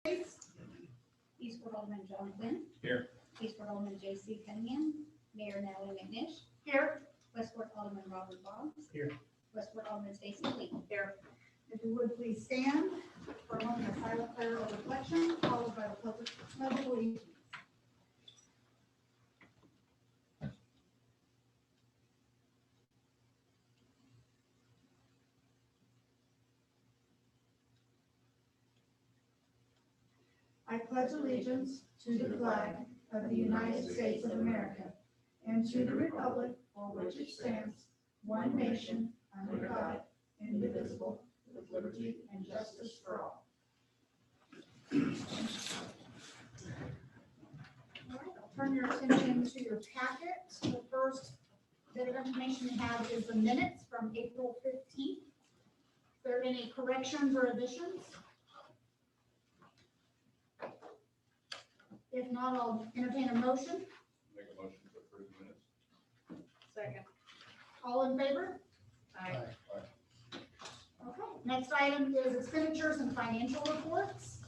Eastward Alderman John Quinn. Here. Eastward Alderman J.C. Cunningham. Mayor Natalie McNish. Here. Westward Alderman Robert Boggs. Here. Westward Alderman Stacy Lee. Here. If you would please stand for a moment of silent prayer or reflection, followed by the public pledge of allegiance. I pledge allegiance to the flag of the United States of America and to the republic for which it stands, one nation, under God, indivisible, with liberty and justice for all. All right, I'll turn your attention to your packet. The first bit of information we have is the minutes from April 15th. Are there any corrections or additions? If not, I'll entertain a motion. Make a motion to approve the minutes. Second. All in favor? Aye. Okay, next item is expenditures and financial reports.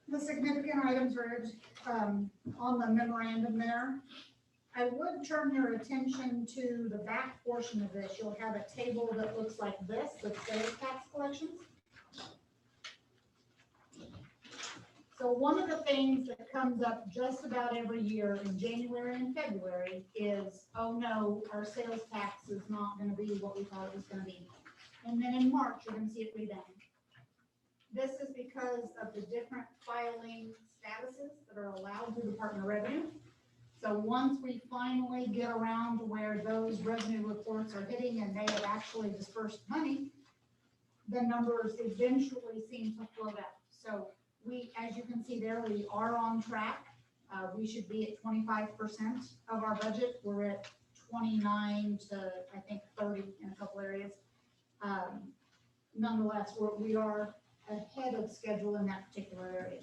The significant items are on the memorandum there. I would turn your attention to the back portion of this. You'll have a table that looks like this with sales tax collections. So one of the things that comes up just about every year in January and February is, oh no, our sales tax is not gonna be what we thought it was gonna be. And then in March, you're gonna see it rebound. This is because of the different filing statuses that are allowed through the Department of Revenue. So once we finally get around to where those revenue reports are hitting and they have actually dispersed money, the numbers eventually seem to float out. So we, as you can see there, we are on track. We should be at 25% of our budget. We're at 29 to, I think, 30 in a couple areas. Nonetheless, we are ahead of schedule in that particular area.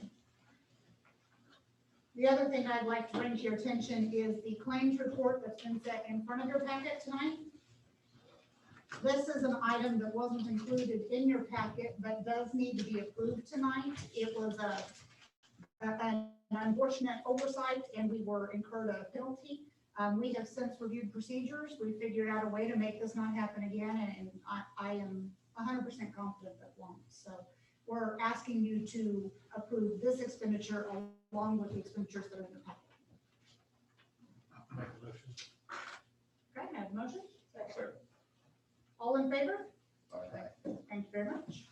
The other thing I'd like to bring to your attention is the claims report that's been set in front of your packet tonight. This is an item that wasn't included in your packet, but does need to be approved tonight. It was an unfortunate oversight, and we were incurred a penalty. We have since reviewed procedures. We figured out a way to make this not happen again, and I am 100% confident that won't. So we're asking you to approve this expenditure along with the expenditures that are in the packet. Make a motion. Okay, I have a motion. Second. All in favor? Aye. Thank you very much.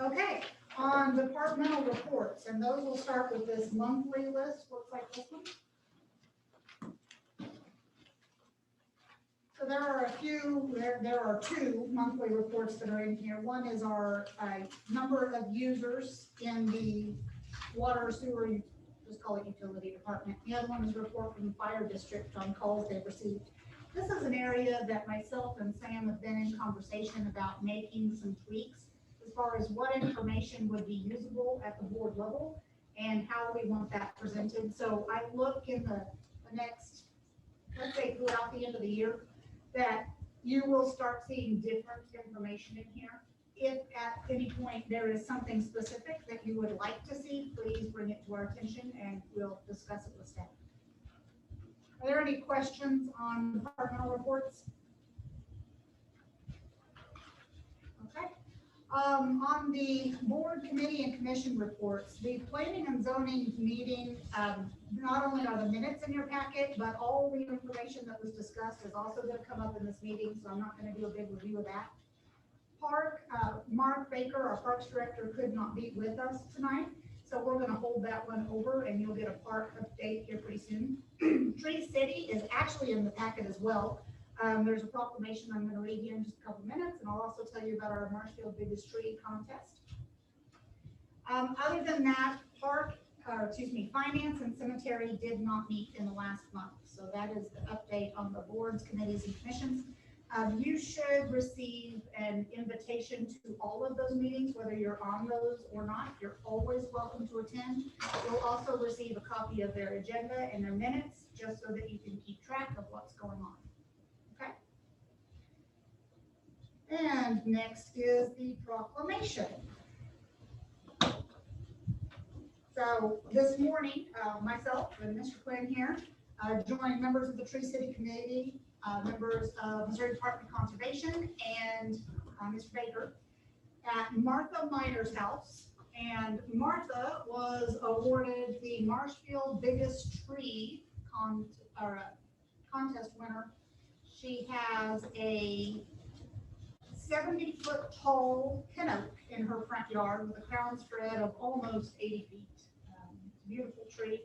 Okay, on departmental reports, and those will start with this monthly list, looks like this one. So there are a few, there are two monthly reports that are in here. One is our number of users in the water sewer, just call it utility department. The other one is a report from the fire district on calls they've received. This is an area that myself and Sam have been in conversation about making some tweaks as far as what information would be usable at the board level and how we want that presented. So I look in the next, let's say throughout the end of the year, that you will start seeing different information in here. If at any point there is something specific that you would like to see, please bring it to our attention and we'll discuss it with staff. Are there any questions on departmental reports? Okay. On the board, committee, and commission reports, the planning and zoning meeting, not only are the minutes in your packet, but all the information that was discussed is also going to come up in this meeting, so I'm not going to do a big review of that. Park, Mark Baker, our Parks Director, could not be with us tonight, so we're going to hold that one over, and you'll get a park update here pretty soon. Tree City is actually in the packet as well. There's a proclamation I'm going to read here in just a couple minutes, and I'll also tell you about our Marshfield Biggest Tree contest. Other than that, Finance and Cemetery did not meet in the last month, so that is the update on the boards, committees, and commissions. You should receive an invitation to all of those meetings, whether you're on those or not. You're always welcome to attend. You'll also receive a copy of their agenda and their minutes, just so that you can keep track of what's going on. Okay? And next is the proclamation. So this morning, myself and Mr. Quinn here, joined members of the Tree City Committee, members of Missouri Department of Conservation, and Mr. Baker at Martha Miner's house. And Martha was awarded the Marshfield Biggest Tree contest winner. She has a 70-foot tall pin oak in her front yard with a crown spread of almost 80 feet. Beautiful tree,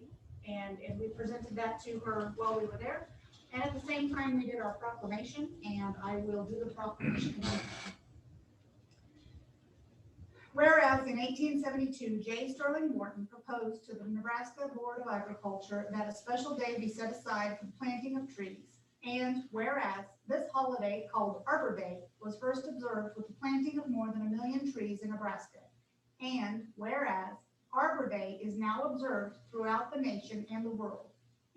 and we presented that to her while we were there. And at the same time, we did our proclamation, and I will do the proclamation. Whereas in 1872, J. Sterling Morton proposed to the Nebraska Board of Agriculture that a special day be set aside for the planting of trees. And whereas this holiday, called Arbor Day, was first observed with the planting of more than 1 million trees in Nebraska. And whereas Arbor Day is now observed throughout the nation and the world.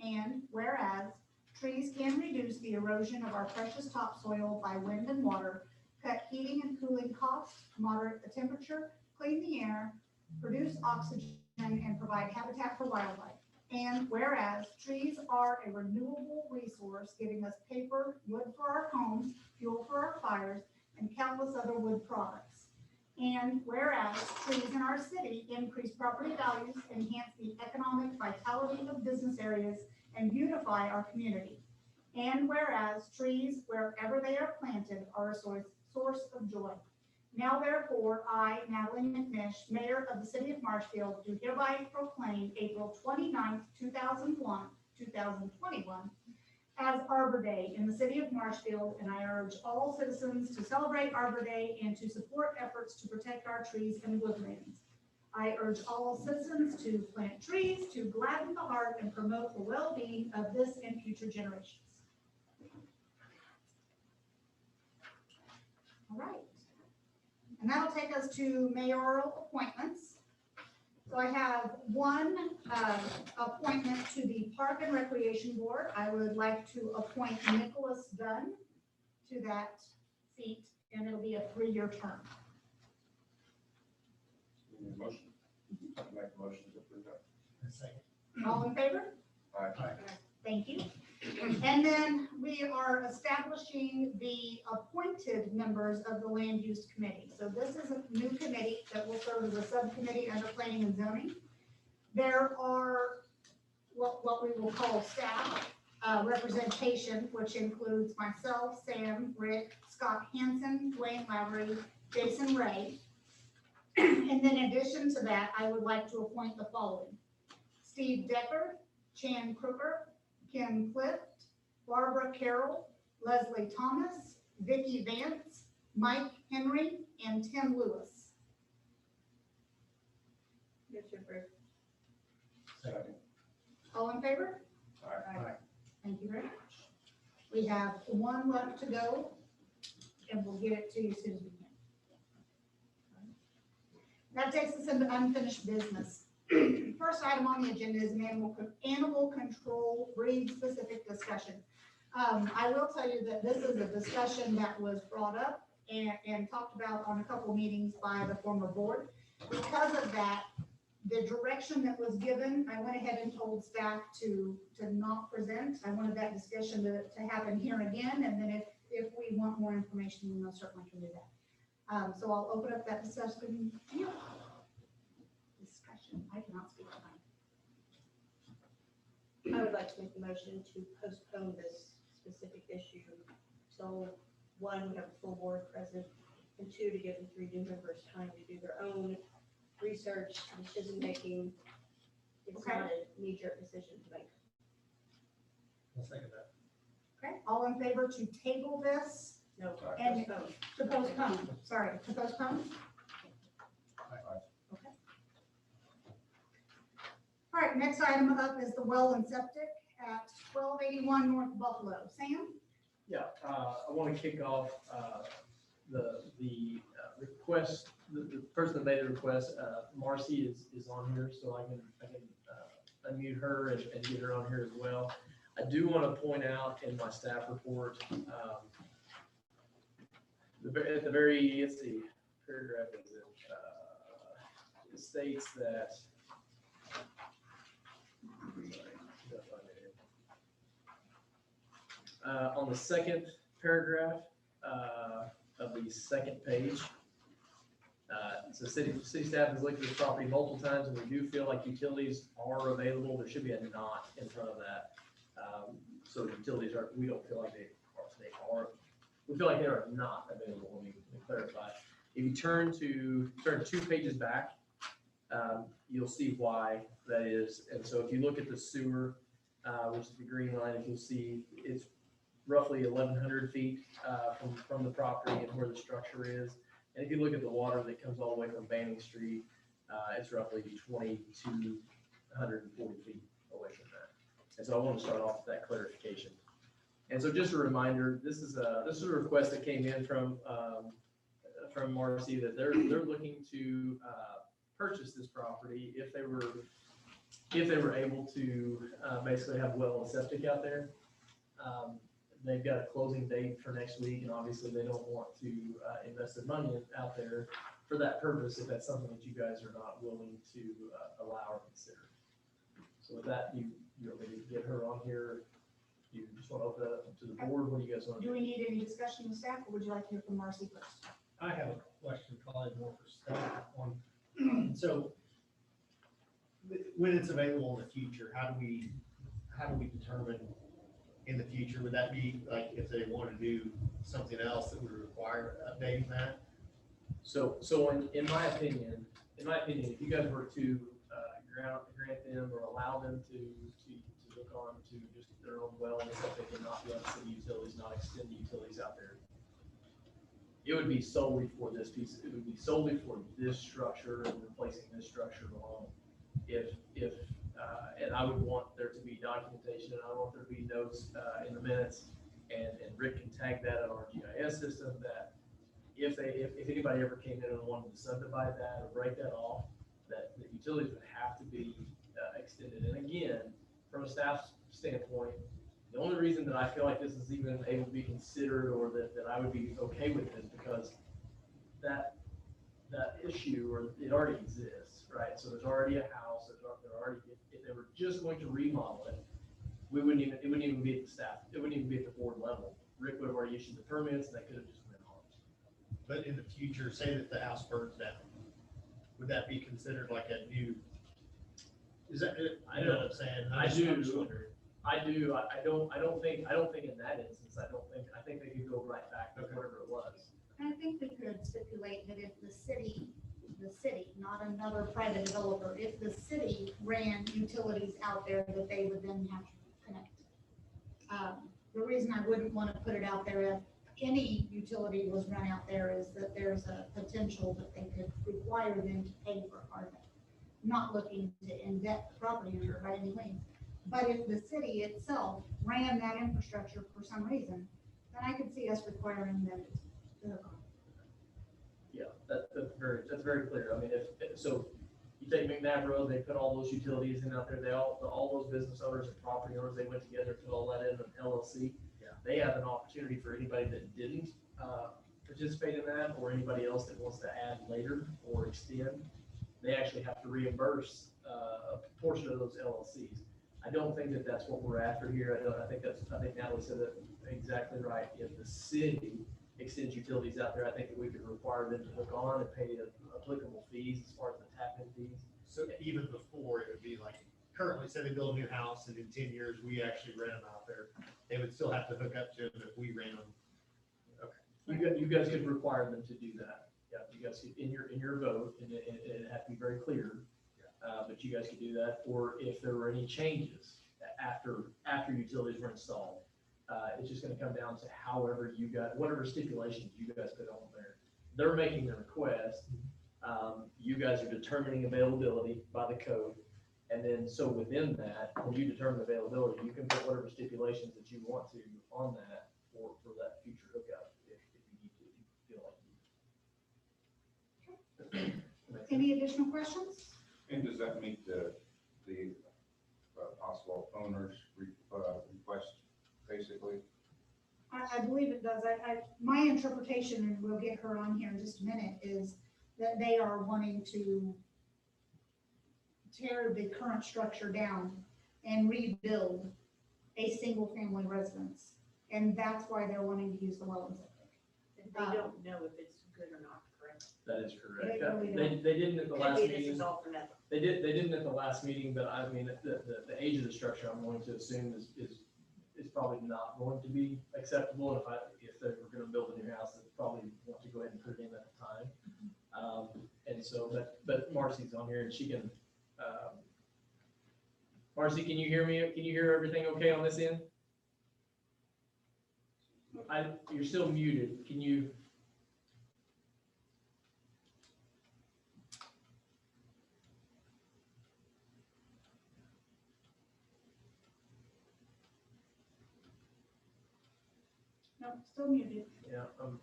And whereas trees can reduce the erosion of our precious topsoil by wind and water, cut heating and cooling costs, moderate the temperature, clean the air, produce oxygen, and provide habitat for wildlife. And whereas trees are a renewable resource, giving us paper, wood for our homes, fuel for our fires, and countless other wood products. And whereas trees in our city increase property values, enhance the economic vitality of business areas, and beautify our community. And whereas trees, wherever they are planted, are a source of joy. Now therefore, I, Natalie McNish, Mayor of the City of Marshfield, do hereby proclaim April 29th, 2021, as Arbor Day in the City of Marshfield, and I urge all citizens to celebrate Arbor Day and to support efforts to protect our trees and woodlands. I urge all citizens to plant trees to gladden the heart and promote the well-being of this and future generations. All right. And that'll take us to mayoral appointments. So I have one appointment to the Park and Recreation Board. I would like to appoint Nicholas Dunn to that seat, and it'll be a 3-year term. Need a motion? I'll make a motion to approve that. Second. All in favor? Aye. Thank you. And then we are establishing the appointed members of the Land Use Committee. So this is a new committee that will serve as a subcommittee under planning and zoning. There are what we will call staff representation, which includes myself, Sam, Rick, Scott Hansen, Dwayne Lavery, Jason Ray. And then in addition to that, I would like to appoint the following: Steve Decker, Chan Kruger, Kim Clift, Barbara Carroll, Leslie Thomas, Vicki Vance, Mike Henry, and Tim Lewis. Second. All in favor? Aye. Thank you very much. We have one left to go, and we'll get it to you as soon as we can. That takes us into unfinished business. First item on the agenda is an animal control breed-specific discussion. I will tell you that this is a discussion that was brought up and talked about on a couple meetings by the former board. Because of that, the direction that was given, I went ahead and told staff to not present. I wanted that discussion to happen here again, and then if we want more information, we most certainly can do that. So I'll open up that discussion. I cannot speak tonight. I would like to make a motion to postpone this specific issue till 1, we have a full board present, and 2, to give the 3 new members time to do their own research, decision making. It's Okay. not a knee-jerk decision to make. I'll second that. Okay, all in favor to table this, No, And- postpone. to postpone, sorry, to postpone? Aye. All right, next item up is the well and septic at 1281 North Buffalo. Sam? Yeah, I want to kick off the request, the person that made the request, Marcy is on here, so I can unmute her and get her on here as well. I do want to point out in my staff report, At the very, let's see, paragraph is it, it states that. On the second paragraph, of the second page, so city staff has looked at this property multiple times, and we do feel like utilities are available. There should be a not in front of that. So utilities are, we don't feel like they are, we feel like they are not available. Let me clarify. If you turn 2 pages back, you'll see why that is. And so if you look at the sewer, which is the green line, if you'll see, it's roughly 1,100 feet from the property and where the structure is. And if you look at the water that comes all the way from Banning Street, it's roughly 2,240 feet away from that. And so I want to start off with that clarification. And so just a reminder, this is a request that came in from Marcy, that they're looking to purchase this property if they were able to basically have well and septic out there. They've got a closing date for next week, and obviously they don't want to invest their money out there for that purpose if that's something that you guys are not willing to allow or consider. So with that, you want me to get her on here? You just want to open it up to the board? What do you guys want to Do do? we need any discussion with staff, or would you like to hear from Marcy first? I have a question, probably more for staff on, so when it's available in the future, how do we determine in the future, would that be like if they want to do something else that would require updating that? So in my opinion, if you guys were to grant them or allow them to hook on to just their own well and stuff, they cannot be on city utilities, not extend the utilities out there. It would be solely for this piece. It would be solely for this structure and replacing this structure alone. And I would want there to be documentation, and I want there to be notes in the minutes, and Rick can tag that on our GIS system, that if anybody ever came in and wanted to subdivide that or break that off, that the utilities would have to be extended. And again, from a staff standpoint, the only reason that I feel like this is even able to be considered, or that I would be okay with it, is because that issue, or it already exists, right? So there's already a house, if they were just going to remodel it, it wouldn't even be at the staff, it wouldn't even be at the board level. Rick would have already issued the permits, and that could have just went on. But in the future, say that the house burns down, would that be considered like a new? Is that, I know what I'm saying? I'm just wondering. I do. I don't think in that instance, I think they could go right back to whatever it was. I think we could stipulate that if the city, not another private developer, if the city ran utilities out there, that they would then have to connect. The reason I wouldn't want to put it out there if any utility was run out there is that there's a potential that they could require them to pay for part of it. Not looking to indebt the property owner by any means. But if the city itself ran that infrastructure for some reason, then I could see us requiring them to hook on. Yeah, that's very clear. I mean, so you take McNabb Road, they put all those utilities in out there, all those business owners and property owners, they went together, put all that in an LLC. Yeah. They have an opportunity for anybody that didn't participate in that, or anybody else that wants to add later or extend, they actually have to reimburse a portion of those LLCs. I don't think that that's what we're after here. I think Natalie said that exactly right. If the city extends utilities out there, I think that we could require them to hook on and pay applicable fees as far as the tap-in fees. So even before, it would be like, currently, say they build a new house, and in 10 years, we actually rent them out there, they would still have to hook up to them if we ran them. Okay. You guys could require them to do that. Yeah, you guys could, in your vote, and it had to be very clear. But you guys could do that, or if there were any changes after utilities were installed. It's just gonna come down to whatever stipulations you guys put on there. They're making the request. You guys are determining availability by the code. And then, so within that, when you determine availability, you can put whatever stipulations that you want to on that for that future hookup, if you need to, if you feel like you need to. Any additional questions? And does that meet the possible owner's request, basically? I believe it does. My interpretation, and we'll get her on here in just a minute, is that they are wanting to tear the current structure down and rebuild a single-family residence. And that's why they're wanting to use the well and septic. And they don't know if it's good or not, correct? That is correct. They really They didn't at the Could last be this meeting. is all for nothing. They didn't at the last meeting, but I mean, the age of the structure, I'm going to assume is probably not going to be acceptable. And if they were gonna build a new house, they'd probably want to go ahead and put it in at the time. And so, but Marcy's on here and she can, Marcy, can you hear me? Can you hear everything okay on this end? You're still muted. Can you? No, still muted. Yeah. Okay.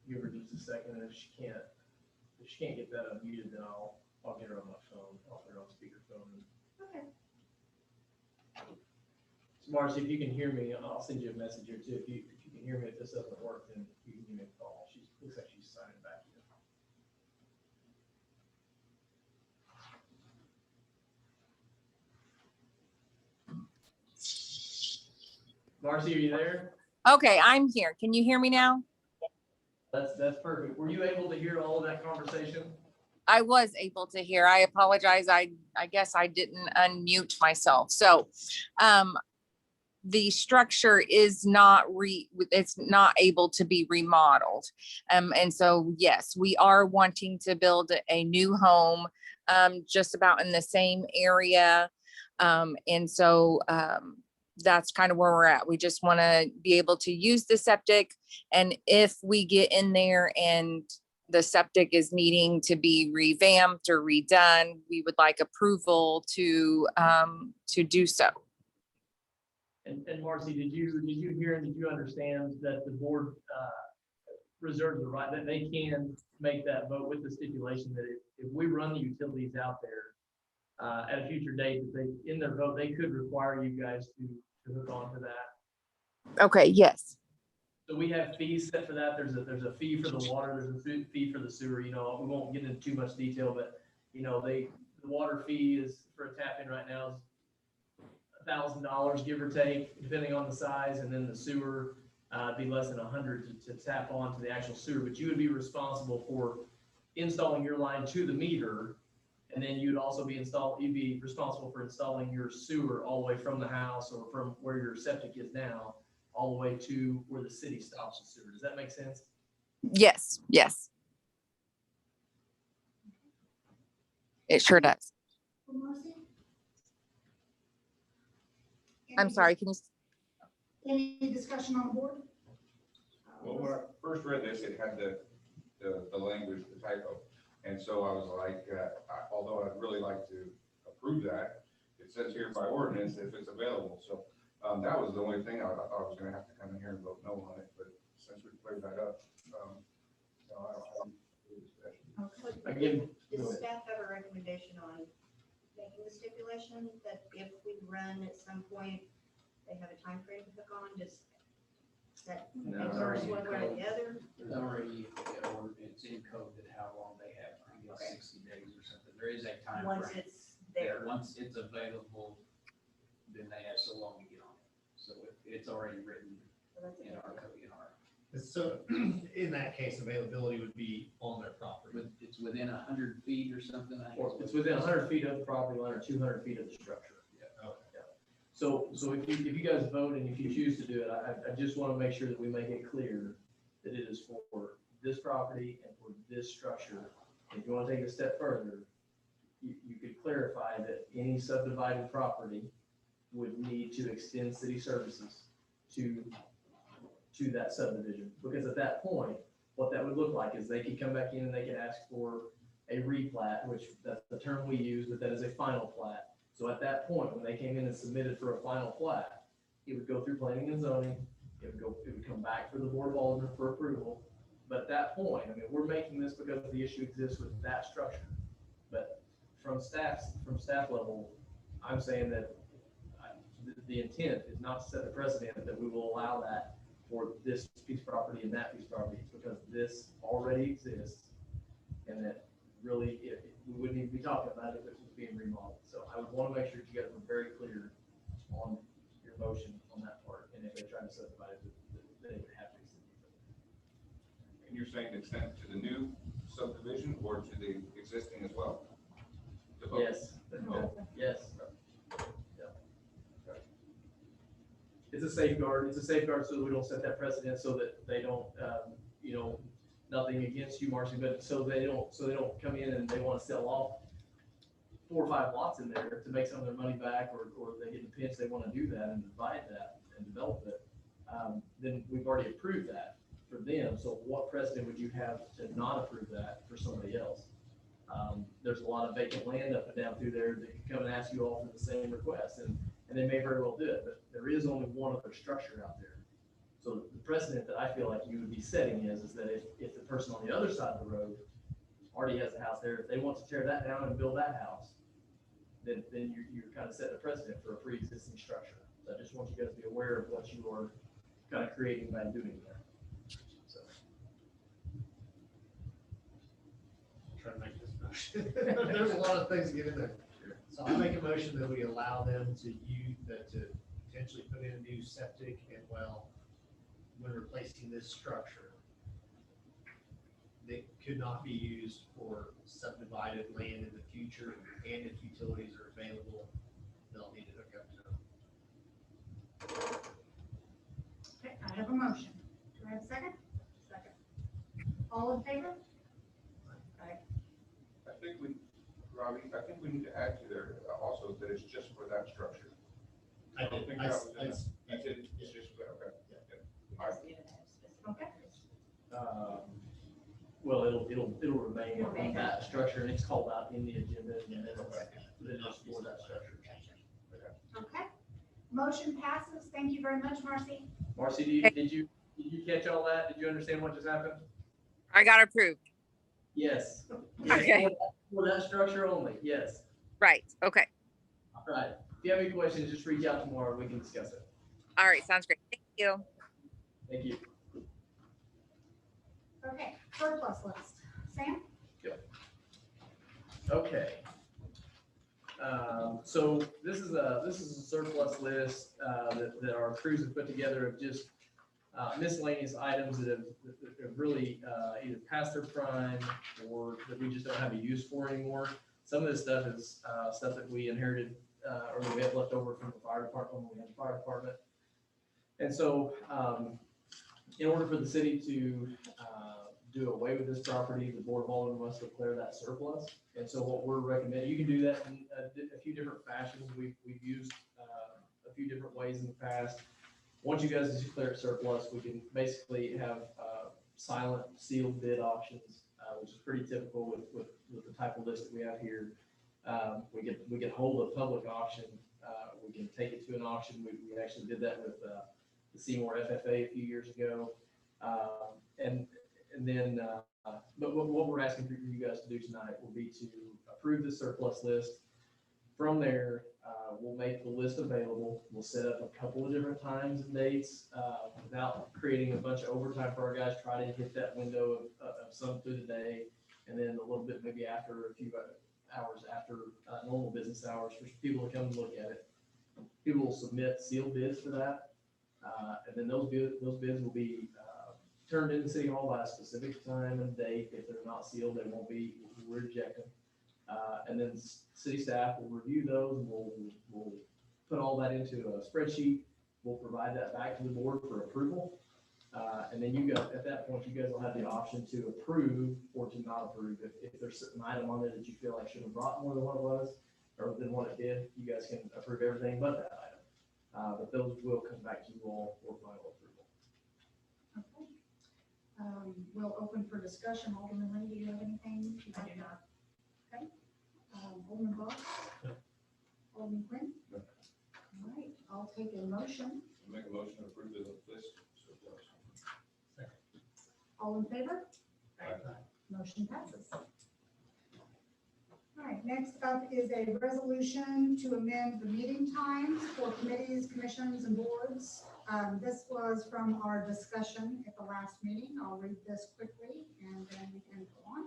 Give her just a second, and if she can't get that unmuted, then I'll get her on my phone. I'll put her on speakerphone. Okay. So Marcy, if you can hear me, I'll send you a message here too. If you can hear me, if this doesn't work, then you can give me a call. Looks like she's signing back in. Marcy, are you there? Okay, I'm here. Can you hear me now? That's perfect. Were you able to hear all of that conversation? I was able to hear. I apologize. I guess I didn't unmute myself. So, the structure is it's not able to be remodeled. And so, yes, we are wanting to build a new home, just about in the same area. And so, that's kind of where we're at. We just want to be able to use the septic. And if we get in there and the septic is needing to be revamped or redone, we would like approval to do so. And Marcy, did you hear and did you understand that the board reserves the right that they can make that vote with the stipulation that if we run the utilities out there at a future date, that they, in their vote, they could require you guys to hook on to that? Okay, yes. So we have fees set for that. There's a fee for the water, there's a fee for the sewer. You know, we won't get into too much detail, but you know, the water fee is for a tap in right now is $1,000, give or take, depending on the size, and then the sewer be less than 100 to tap on to the actual sewer. But you would be responsible for installing your line to the meter, and then you'd also be you'd be responsible for installing your sewer all the way from the house or from where your septic is now, all the way to where the city stops the sewer. Does that make sense? Yes, yes. It sure does. Marcy? I'm sorry, can you? Any discussion on the board? Well, when I first read this, it had the language, the typo. And so I was like, although I'd really like to approve that, it says here by ordinance if it's available. So that was the only thing I thought I was gonna have to come in here and vote no on it, but since we cleared that up, no, I don't. Again, Does staff have a recommendation on making the stipulation that if we run at some point, they have a time frame to hook on? Does that No, make it's sense already one in way or code. the other? There's already an ordinance in code that how long they have, I guess Okay. 60 days or something. There is a time Once frame. it's there. Once it's available, then they have so long to get on it. So it's already written So that's in our code, in our, So in that case, availability would be on their property. it's within 100 feet or something. I think or it's within 100 feet of the property line or 200 feet of the structure. So if you guys vote and if you choose to do it, I just want to make sure that we make it clear that it is for this property and for this structure. If you want to take it a step further, you could clarify that any subdivided property would need to extend city services to that subdivision. Because at that point, what that would look like is they could come back in and they could ask for a replat, which that's the term we use, but that is a final plat. So at that point, when they came in and submitted for a final plat, it would go through planning and zoning, it would come back for the Board of Alderman for approval. But at that point, I mean, we're making this because the issue exists with that structure. But from staff level, I'm saying that the intent is not to set the precedent that we will allow that for this piece of property and that piece of property. It's because this already exists, and that really, we wouldn't even be talking about it if it was being remodeled. So I would want to make sure that you guys were very clear on your motion on that part, and if they try to subdivide it, they would have to. And you're saying extend to the new subdivision or to the existing as well? To both? Yes, yes. It's a safeguard so that we don't set that precedent, so that they don't, nothing against you, Marcy, but so they don't come in and they want to sell off 4 or 5 lots in there to make some of their money back, or they get in a pinch, they want to do that and divide that and develop it. Then we've already approved that for them. So what precedent would you have to not approve that for somebody else? There's a lot of vacant land up and down through there that could come and ask you all for the same request, and they may very well do it, but there is only one other structure out there. So the precedent that I feel like you would be setting is that if the person on the other side of the road already has a house there, if they want to tear that down and build that house, then you're kind of setting a precedent for a pre-existing structure. So I just want you guys to be aware of what you are kind of creating by doing that. So. Try to make this motion. There's a lot of things to get in there. So I make a motion that we allow them to potentially put in a new septic and well when replacing this structure. They could not be used for subdivided land in the future, and if utilities are available, they'll need to hook up to them. Okay, I have a motion. Do I have a second? Second. All in favor? Robbie, I think we need to add to there also that it's just for that structure. I don't think that was in there. You did, it's just, okay. All right. Okay. Well, it'll remain on that structure, and it's called out in the agenda, and then it's for that structure. Okay. Motion passes. Thank you very much, Marcy. Marcy, did you catch all that? Did you understand what just happened? I got approved. Yes. Okay. For that structure only, yes. Right. Okay. All right. If you have any questions, just reach out tomorrow. We can discuss it. All right. Sounds great. Thank you. Thank you. Okay, surplus list. Sam? Okay. So this is a surplus list that our crews have put together of just miscellaneous items that have really either passed their prime or that we just don't have a use for anymore. Some of this stuff is stuff that we inherited or that we had left over from the fire department when we had the fire department. And so in order for the city to do away with this property, the Board of Alderman must declare that surplus. And so what we're recommending, you can do that in a few different fashions. We've used a few different ways in the past. Once you guys declare it surplus, we can basically have silent sealed bid auctions, which is pretty typical with the type of list that we have here. We get hold of public auction. We can take it to an auction. We actually did that with the Seymour FFA a few years ago. But what we're asking for you guys to do tonight will be to approve the surplus list. From there, we'll make the list available. We'll set up a couple of different times and dates without creating a bunch of overtime for our guys. Try to hit that window of some through the day, and then a little bit maybe after a few hours after normal business hours for people to come and look at it. People will submit sealed bids for that, and then those bids will be turned into City Hall by a specific time and date. If they're not sealed, they won't be rejected. And then city staff will review those, and we'll put all that into a spreadsheet. We'll provide that back to the board for approval. And then you guys, at that point, you guys will have the option to approve or to not approve. If there's an item on there that you feel like should have brought more than what it was, or than what it did, you guys can approve everything but that item. But those will come back to you all for final approval. Okay. We'll open for discussion. Alderman Lee, do you have anything? I do not. Okay. Alderman Boss? No. Alderman Quinn? No. All right, I'll take a motion. Make a motion to approve the list favor? Motion passes. All right, next up is a resolution to amend the meeting times for committees, commissions, and boards. This was from our discussion at the last meeting. I'll read this quickly and then we can go on.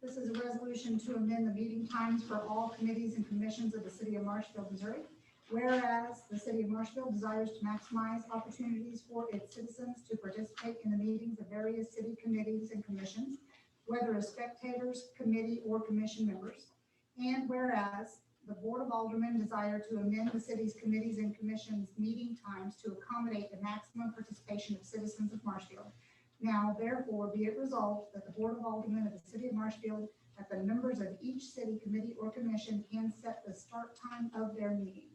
This is a resolution to amend the meeting times for all committees and commissions of the City of Marshfield, Missouri. Whereas the City of Marshfield desires to maximize opportunities for its citizens to participate in the meetings of various city committees and commissions, whether as spectators, committee, or commission members. And whereas the Board of Alderman desire to amend the city's committees and commissions meeting times to accommodate the maximum participation of citizens of Marshfield. Now therefore be it resolved that the Board of Alderman of the City of Marshfield, that the members of each city committee or commission can set the start time of their meetings.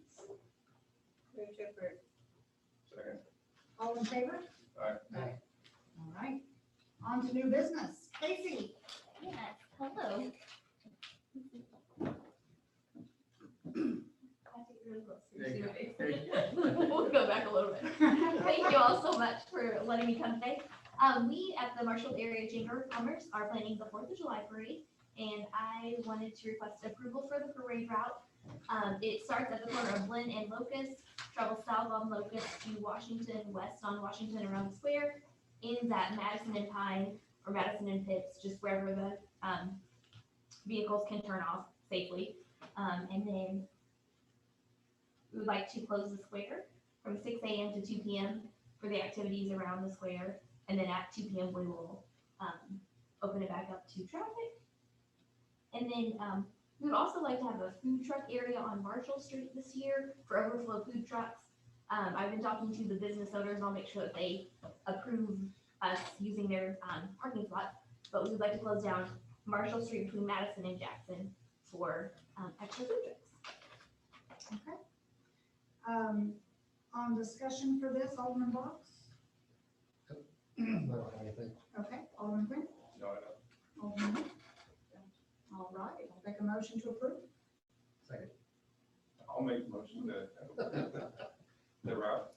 Move to approve. Second. All in favor? Aye. All right, on to new business. Casey? Yes, hello. We'll go back a little bit. Thank you all so much for letting me come today. We at the Marshall Area Chamber of Commerce are planning the 4th of July parade, and I wanted to request approval for the parade route. It starts at the corner of Lynn and Locust, travels south on Locust to Washington, west on Washington around the square, ends at Madison and Pine, or Madison and Pitts, just wherever the vehicles can turn off safely. And then we would like to close the square from 6 a.m. to 2 p.m. for the activities around the square. And then at 2 p.m. we will open it back up to traffic. And then we would also like to have a food truck area on Marshall Street this year for overflow food trucks. I've been talking to the business owners, and I'll make sure that they approve us using their parking spot. But we would like to close down Marshall Street between Madison and Jackson for extra food trucks. Okay. On discussion for this, Alderman Box? I don't have anything. Okay, Alderman Quinn? No, I don't. Alderman Hook? All right, I'll take a motion to approve. Second. I'll make the motion to the route.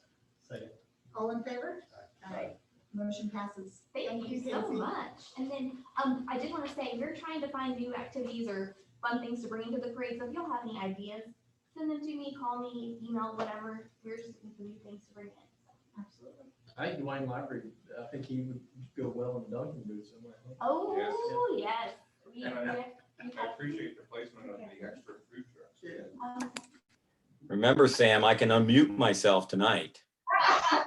Second. All in favor? Aye. Motion passes. Thank you so Casey. much. And then I did want to say, we're trying to find new activities or fun things to bring into the parade. So if y'all have any ideas, send them to me, call me, email, whatever. We're just looking for new things to bring in. Absolutely. I think Dwayne Library, I think he would go well in the Dunkin' booth somewhere. Oh, yes. We I appreciate the placement of the extra food trucks. Remember, Sam, I can unmute myself tonight. I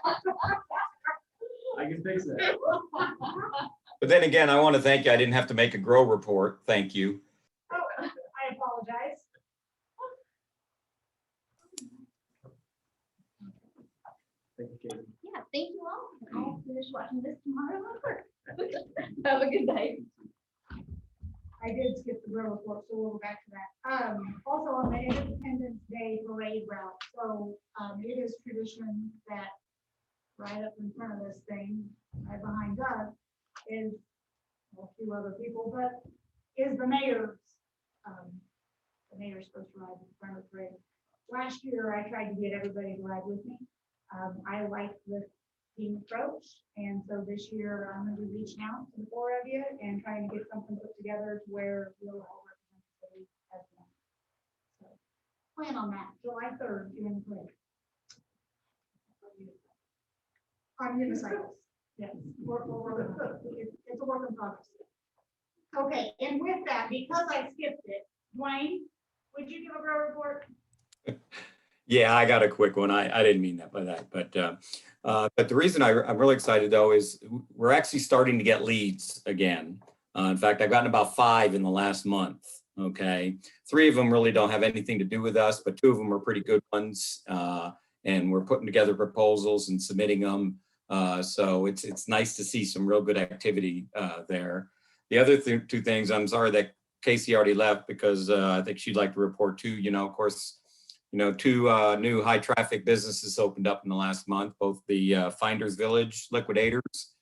can fix that. But then again, I want to thank you. I didn't have to make a grow report. Thank you. I apologize. Thank you, Katie. Yeah, thank you all. I'll finish watching this tomorrow at work. Have a good day. I did skip the grill report, so we'll go back to that. Also on the Independence Day parade route, so it is tradition that right up in front of this thing, right behind Doug, is well, a few other people, but is the mayor's. The mayor's supposed to ride in front of the parade. Last year, I tried to get everybody to ride with me. I like the team approach, and so this year I'm going to be reaching out to the 4 of you and trying to get something put together to where we'll all represent the city as one. So plan on that, July 3rd, you're in the parade. On unicycles, yes, it's a work in progress. Okay, and with that, because I skipped it, Dwayne, would you give a grow report? Yeah, I got a quick one. I didn't mean that by that, but the reason I'm really excited though is we're actually starting to get leads again. In fact, I've gotten about 5 in the last month. Okay, 3 of them really don't have anything to do with us, but 2 of them are pretty good ones, and we're putting together proposals and submitting them. So it's nice to see some real good activity there. The other 2 things, I'm sorry that Casey already left because I think she'd like to report too. You know, of course. 2 new high traffic businesses opened up in the last month, both the Finders Village Liquidators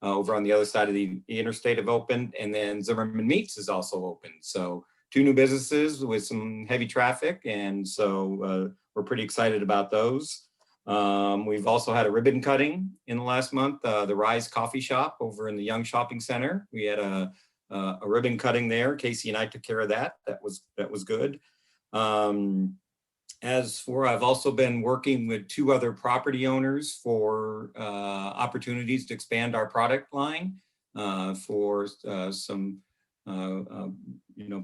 over on the other side of the interstate have opened, and then Zimmerman Meats is also open. So 2 new businesses with some heavy traffic, and so we're pretty excited about those. We've also had a ribbon cutting in the last month, the Rise Coffee Shop over in the Young Shopping Center. We had a ribbon cutting there. Casey and I took care of that. That was good. As for, I've also been working with 2 other property owners for opportunities to expand our product line for some,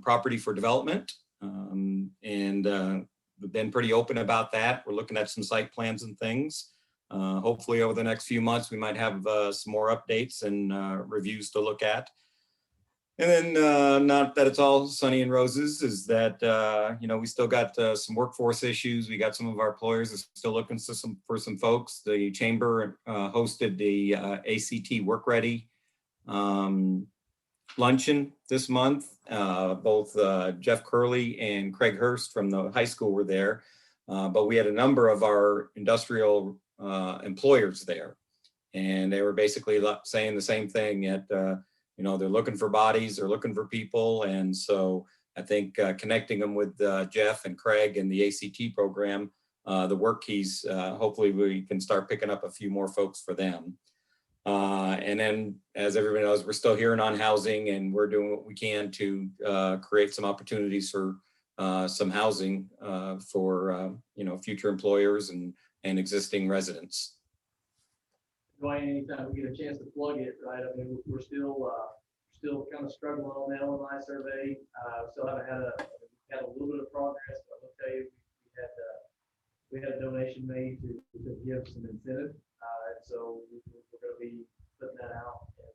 property for development. We've been pretty open about that. We're looking at some site plans and things. Hopefully over the next few months, we might have some more updates and reviews to look at. And then, not that it's all sunny and roses, is that, we still got some workforce issues. We got some of our employers are still looking for some folks. The chamber hosted the ACT Work Ready luncheon this month. Both Jeff Curley and Craig Hurst from the high school were there. But we had a number of our industrial employers there. And they were basically saying the same thing at, they're looking for bodies, they're looking for people. And so I think connecting them with Jeff and Craig and the ACT program, the work keys, hopefully we can start picking up a few more folks for them. And then, as everybody knows, we're still hearing on housing, and we're doing what we can to create some opportunities for some housing for, future employers and existing residents. Dwayne, anytime we get a chance to plug it, right? I mean, we're still kind of struggling on the LMI survey. Still haven't had a little bit of progress, but I'll tell you, we had a donation made to give some incentive. And so we're going to be putting that out and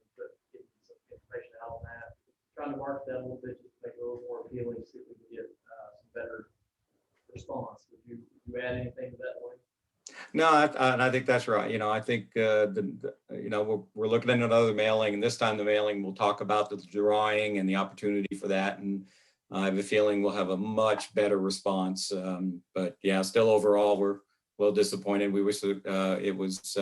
getting some information out on that. Trying to market that a little bit, just to make it a little more appealing, see if we can get some better response. Would you add anything to that, Dwayne? No, I think that's right. I think, we're looking at another mailing, and this time the mailing will talk about the drawing and the opportunity for that. And I have a feeling we'll have a much better response. But yeah, still overall, we're a little disappointed. We wish it was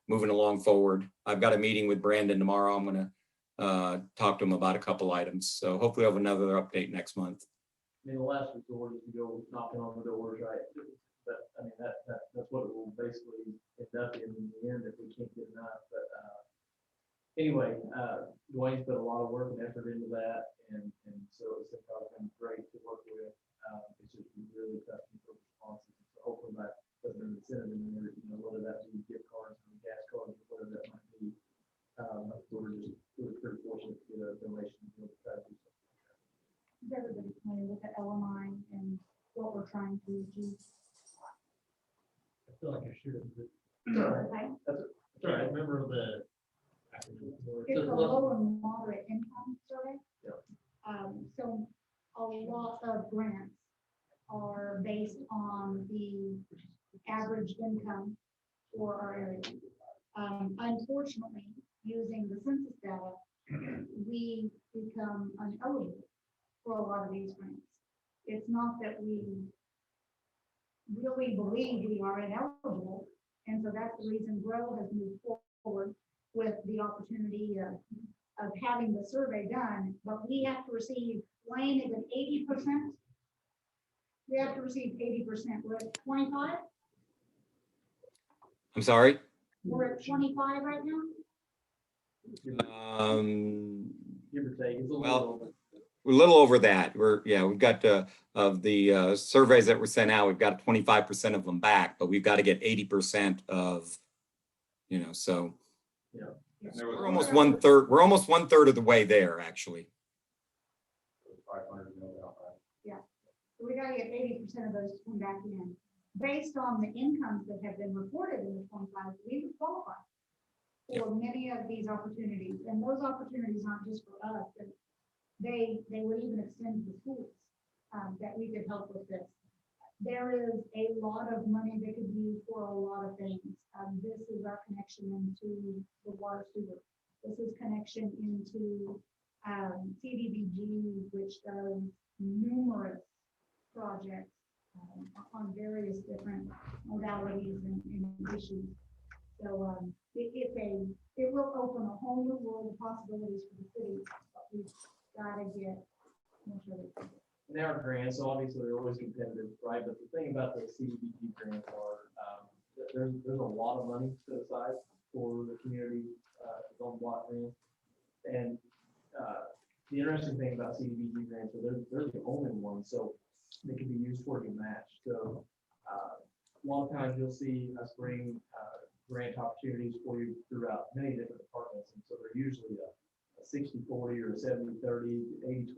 moving along forward. I've got a meeting with Brandon tomorrow. I'm going to talk to him about a couple items. So hopefully I'll have another update next month. I mean, the last resort is to go knocking on the doors, right? But I mean, that's what it will basically end up in the end if we can't get enough. But anyway, Dwayne's put a lot of work and effort into that, and so it's probably been great to work with. It's just really tough for responses. So hopefully that puts an incentive in there, whether that be gift cards or gas cards or whatever that might be. We're pretty fortunate to get a donation to be able to try to do something like that. Is everybody familiar with the LMI and what we're trying to achieve? I feel like I should have. Okay. That's all right. Remember the. It's a low and moderate income survey. Yeah. So a lot of grants are based on the average income for our area. Unfortunately, using the census data, we become ineligible for a lot of these grants. It's not that we really believe we are ineligible, and so that's the reason GROW has moved forward with the opportunity of having the survey done, but we have to receive, Wayne, is it 80%? We have to receive 80%. We're at 25? I'm sorry? We're at 25 right now? Give or take, it's a Well, little. we're a little over that. We've got of the surveys that were sent out, we've got 25% of them back, but we've got to get 80% of, so. We're almost 1/3. We're almost 1/3 of the way there, actually. 500 million out back. Yeah. So we gotta get 80% of those to come back in. Based on the incomes that have been reported in the 25, we would qualify for many of these opportunities. And those opportunities aren't just for us, but they would even extend to the schools that we could help with this. There is a lot of money that could be used for a lot of things. This is our connection into the water sewer. This is connection into CDBG, which does numerous projects on various different modalities and issues. So it will open a whole new world of possibilities for the city, but we've got to get more sure that And our grants, obviously, they're always competitive, right? But the thing about the CDBG grants are, there's a lot of money set aside for the community, on block grant. And, the interesting thing about CDBG grants, so they're the only ones, so they can be used towards a match. So, a lot of times you'll see us bring, grant opportunities for you throughout many different departments. And so they're usually a 60-40 or a 70-30,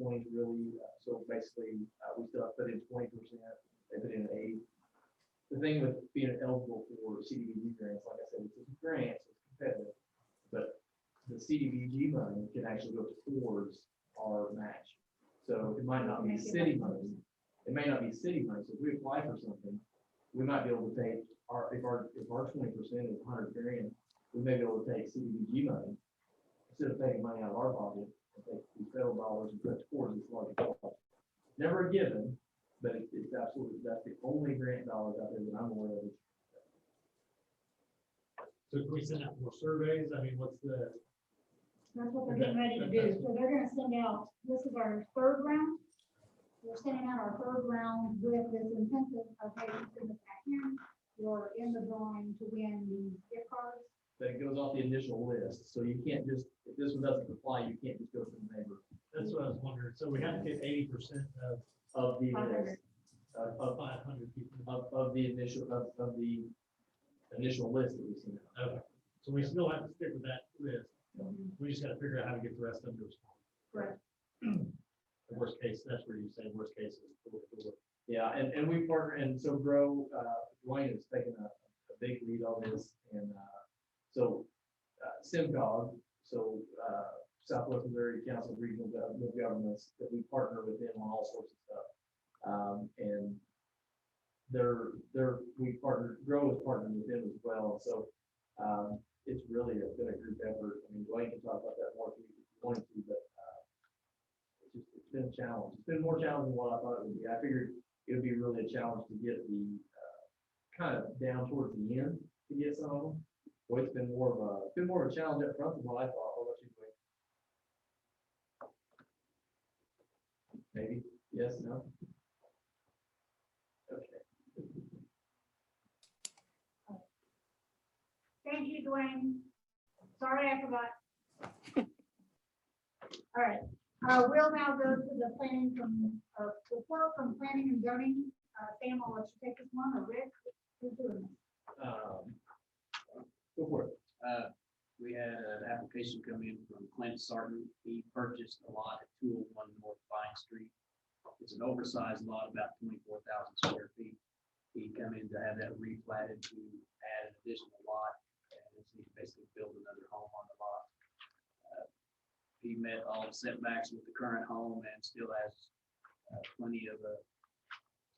80-20 really. So basically, we still have to put in 20%, they put in 8. The thing with being eligible for CDBG grants, like I said, it's a grant, so it's competitive, but the CDBG money can actually go towards our match. So it might not be city money. It may not be city money. So if we apply for something, we might be able to take if our 20% is 100 grand, we may be able to take CDBG money instead of taking money out of our pocket and take these federal dollars and put it towards this large cost. Never a given, but it's absolutely, that's the only grant dollars out there that I'm aware of. So can we send out more surveys? I mean, what's the? That's what they're getting ready to do. So they're gonna send out, this is our third round. We're sending out our third round with this incentive of, hey, send us back in. You're in the drawing to win the gift cards. But it goes off the initial list. So you can't just, if this one doesn't apply, you can't just go to the neighbor. That's what I was wondering. So we have to get 80% Of the 500. list. of 500 people. Of the initial, of the initial list that we sent out. Okay. So we still have to stick with that list. We just gotta figure out how to get the rest of them to respond. Correct. The worst case, that's where you say worst case is. Yeah, and we partner, and so Grow, Dwayne has taken a big lead on this, and, so, SIMCOG, so, Southwest Missouri Council of Regional Governments, that we partner with them on all sorts of stuff. And we partnered, Grow is partnering with them as well, so, it's really been a group effort. I mean, Dwayne can talk about that more if you wanted to, but, it's been a challenge. It's been more challenging than what I thought it would be. I figured it would be really a challenge to get the, kind of down towards the end to get some of them. Boy, it's been more of a challenge up front than what I thought. What about you, Dwayne? Maybe, yes, no? Okay. Thank you, Dwayne. Sorry, I forgot. All right, we'll now go to the planning report from planning and zoning. Sam, I'll let you take this one, or Rick, who's doing this? Go for it. We had an application come in from Clint Sarton. He purchased a lot at 201 North Vine Street. It's an oversized lot, about 24,000 square feet. He come in to have that replatted to add an additional lot, and he basically build another home on the lot. He met all the setbacks with the current home and still has plenty of,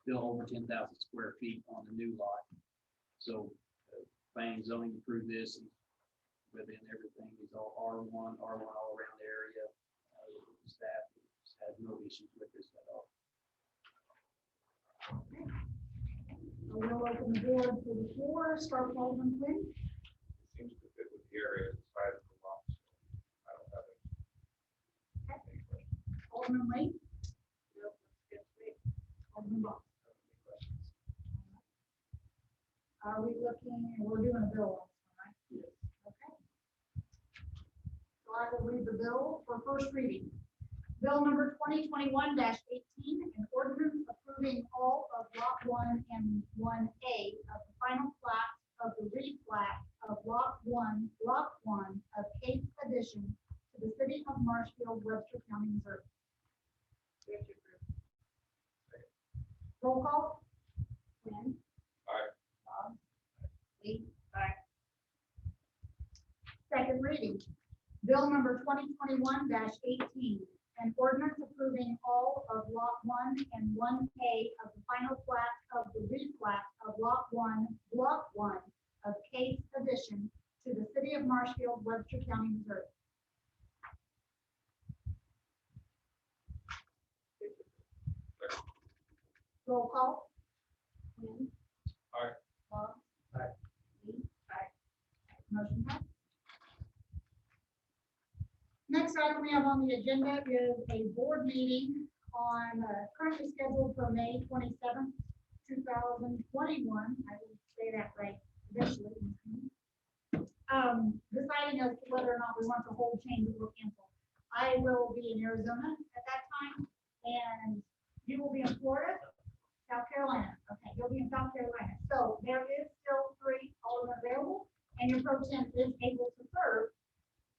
still over 10,000 square feet on the new lot. So planning and zoning approved this, he's within everything. He's all R1 all around the area. Staff has no issues with this at all. We'll open the board for the floor. Start with Alderman Quinn. Seems to fit with the area, the size of the lot. So I don't have any questions. Alderman Lee. Alderman Box. Are we looking, we're doing a bill, right? Yes. Okay. So I will read the bill for first reading. Bill number 2021-18, an ordinance approving all of Lot 1 and 1A of the final plat of the replat of Lot 1, Block 1 of Cape Addition to the City of Marshfield, Webster County, Missouri. Roll call. Quinn. Aye. Bob. Lee. Aye. Second reading. Bill number 2021-18, an ordinance approving all of Lot 1 and 1A of the final plat of the replat of Lot 1, Block 1 of Cape Addition to the City of Marshfield, Webster County, Missouri. Roll call. Quinn. Aye. Bob. Aye. Lee. Aye. Motion passed. Next item we have on the agenda is a board meeting on, currently scheduled for May 27th, 2021. I didn't say that right eventually. Deciding as to whether or not we want to hold, change, or cancel. I will be in Arizona at that time, and you will be in Florida, South Carolina. Okay, you'll be in South Carolina. So there is still 3 aldermen available, and your pro temp is able to serve.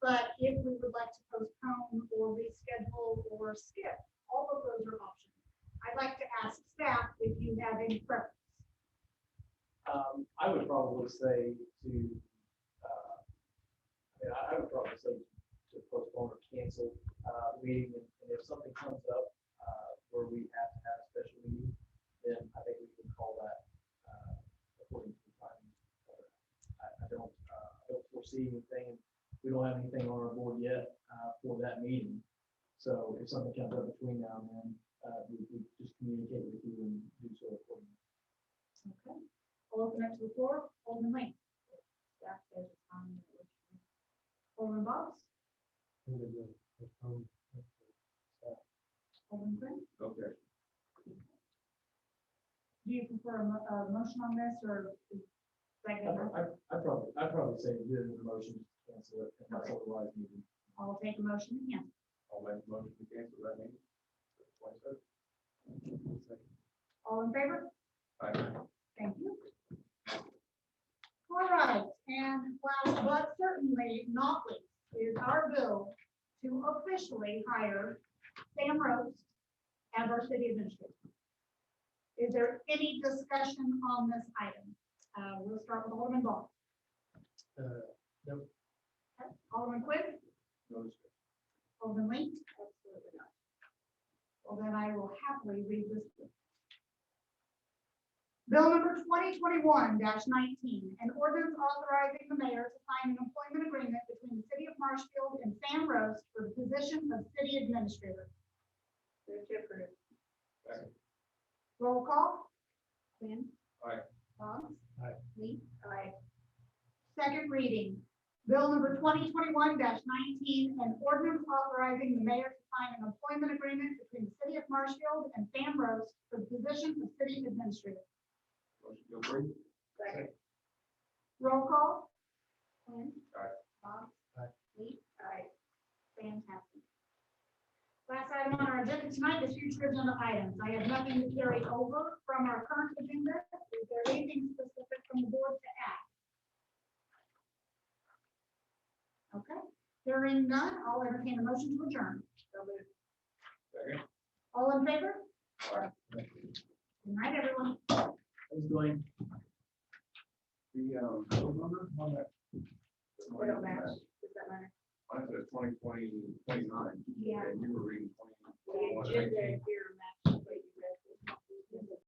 But if we would like to postpone or reschedule or skip, all of those are options. I'd like to ask staff if you have any preference. I would probably say to, I would probably say to postpone or cancel, the meeting, and if something comes up, where we have to have a special meeting, then I think we can call that, according to the timing. I don't foresee anything, we don't have anything on our board yet, for that meeting. So if something comes up between now and then, we just communicate with you and do so accordingly. Okay. I'll open it to the floor. Alderman Lane. Staff says it's fine. Alderman Box. Alderman Quinn. Okay. Do you prefer a motion on this or? Second? I'd probably say do it in the motion to cancel it, and not Okay. otherwise meeting. I'll take a motion to cancel. I'll make a motion to cancel that meeting. 27th. All in favor? Aye. Thank you. All right, and last but certainly not least is our bill to officially hire Sam Roast as our city administrator. Is there any discussion on this item? We'll start with Alderman Ball. No. Okay, Alderman Quinn, No discussion. Alderman Lee? Absolutely not. Well, then I will happily read this bill. Bill number 2021-19, an ordinance authorizing the mayor to sign an employment agreement between the City of Marshfield and Sam Roast for the position of city administrator. Move to approve. Second. Roll call. Quinn. Aye. Boggs. Aye. Lee. Aye. Second reading. Bill number 2021-19, an ordinance authorizing the mayor to sign an employment agreement between the City of Marshfield and Sam Roast for the position of city administrator. Motion to approve. Second. Roll call. Quinn. Aye. Boggs. Aye. Lee. Aye. Fantastic. Last item on our agenda tonight is future agenda items. I have nothing to carry over from our current agenda. Is there anything specific from the board to add? Okay, hearing none, I'll entertain a motion to adjourn. Second. All in favor? Aye. Good night, everyone. Thanks, Dwayne. The, phone number on that? They don't match. Does that matter? Mine says 2020, 29. Yeah. And you were reading The agenda here